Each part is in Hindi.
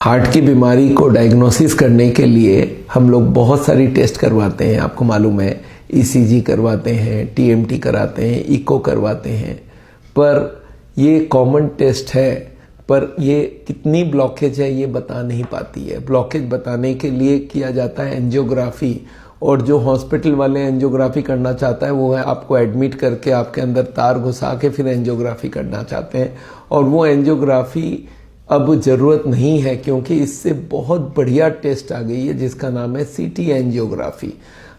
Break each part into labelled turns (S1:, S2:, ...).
S1: हार्ट की बीमारी को डायग्नोसिस करने के लिए हम लोग बहुत सारी टेस्ट करवाते हैं। आपको मालूम है, ईसीजी करवाते हैं, टीएमटी कराते हैं, इको करवाते हैं। पर ये कॉमन टेस्ट है, पर ये कितनी ब्लॉकेज है ये बता नहीं पाती है। ब्लॉकेज बताने के लिए किया जाता है एंजियोग्राफी, और जो हॉस्पिटल वाले एंजियोग्राफी करना चाहता है वो है आपको एडमिट करके आपके अंदर तार घुसा के फिर एंजियोग्राफी करना चाहते हैं। और वो एंजियोग्राफी अब ज़रूरत नहीं है, क्योंकि इससे बहुत बढ़िया टेस्ट आ गई है जिसका नाम है सीटी एंजियोग्राफी।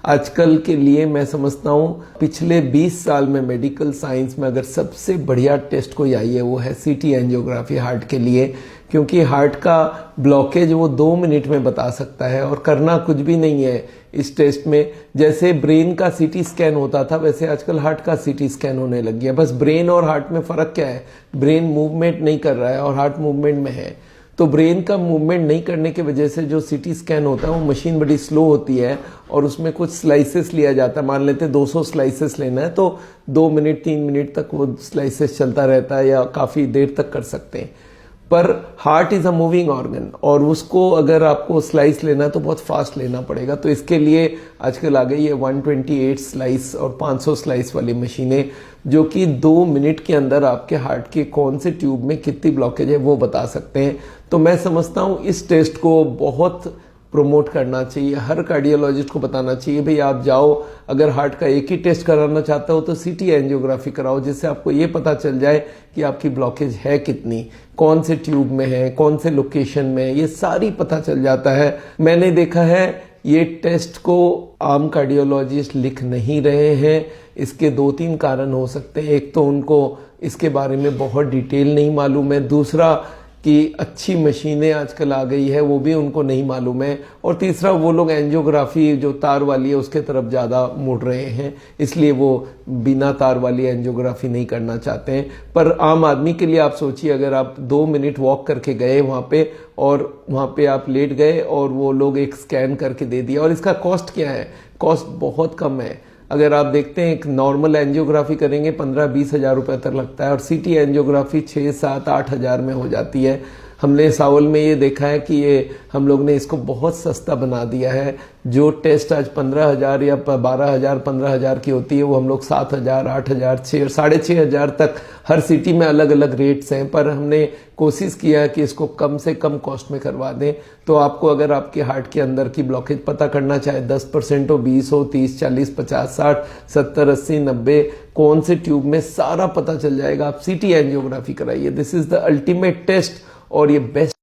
S1: आजकल के लिए मैं समझता हूँ पिछले 20 साल में मेडिकल साइंस में अगर सबसे बढ़िया टेस्ट कोई आई है वो है सीटी एंजियोग्राफी हार्ट के लिए, क्योंकि हार्ट का ब्लॉकेज वो 2 मिनट में बता सकता है और करना कुछ भी नहीं है इस टेस्ट में। जैसे ब्रेन का सीटी स्कैन होता था वैसे आजकल हार्ट का सीटी स्कैन होने लग गया। बस ब्रेन और हार्ट में फर्क क्या है, ब्रेन मूवमेंट नहीं कर रहा है और हार्ट मूवमेंट में है। तो ब्रेन का मूवमेंट नहीं करने की वजह से जो सीटी स्कैन होता है वो मशीन बड़ी स्लो होती है और उसमें कुछ स्लाइसेस लिया जाता है। मान लेते हैं 200 स्लाइसेस लेना है तो 2 मिनट 3 मिनट तक वो स्लाइसेस चलता रहता है या काफ़ी देर तक कर सकते हैं। पर heart is a moving organ और उसको अगर आपको स्लाइस लेना है तो बहुत फास्ट लेना पड़ेगा। तो इसके लिए आजकल आ गई है 128 स्लाइस और 500 स्लाइस वाली मशीनें, जो कि 2 मिनट के अंदर आपके हार्ट के कौन से ट्यूब में कितनी ब्लॉकेज है वो बता सकते हैं। तो मैं समझता हूँ इस टेस्ट को बहुत प्रोमोट करना चाहिए। हर कार्डियोलॉजिस्ट को बताना चाहिए भाई आप जाओ, अगर हार्ट का एक ही टेस्ट कराना चाहते हो तो सीटी एंजियोग्राफी कराओ, जिससे आपको ये पता चल जाए कि आपकी ब्लॉकेज है कितनी, कौन से ट्यूब में है, कौन से लोकेशन में, ये सारी पता चल जाता है। मैंने देखा है ये टेस्ट को आम कार्डियोलॉजिस्ट लिख नहीं रहे हैं। इसके 2-3 कारण हो सकते हैं। एक तो उनको इसके बारे में बहुत डिटेल नहीं मालूम है, दूसरा कि अच्छी मशीनें आजकल आ गई है वो भी उनको नहीं मालूम है, और तीसरा वो लोग एंजियोग्राफी जो तार वाली है उसके तरफ ज़्यादा मुड़ रहे हैं, इसलिए वो बिना तार वाली एंजियोग्राफी नहीं करना चाहते हैं। पर आम आदमी के लिए आप सोचिए, अगर आप 2 मिनट वॉक करके गए वहाँ पे और वहाँ पे आप लेट गए और वो लोग एक स्कैन करके दे दिया, और इसका कॉस्ट क्या है, कॉस्ट बहुत कम है। अगर आप देखते हैं एक नॉर्मल एंजियोग्राफी करेंगे 15-20 हज़ार रुपये तक लगता है और सीटी एंजियोग्राफी 6-7-8 हज़ार में हो जाती है। हमने सावल में ये देखा है कि ये हम लोग ने इसको बहुत सस्ता बना दिया है। जो टेस्ट आज 15,000 या 12,000 15,000 की होती है वो हम लोग 7,000 8,000 6,500 तक हर सिटी में अलग अलग रेट्स हैं। पर हमने कोशिश किया है कि इसको कम से कम कॉस्ट में करवा दें। तो आपको अगर आपके हार्ट के अंदर की ब्लॉकेज पता करना चाहे 10% हो, 20 हो, 30, 40, 50, 60, 70, 80, 90 कौन से ट्यूब में, सारा पता चल जाएगा। आप सीटी एंजियोग्राफी कराइए। This is the ultimate test और ये बेस्ट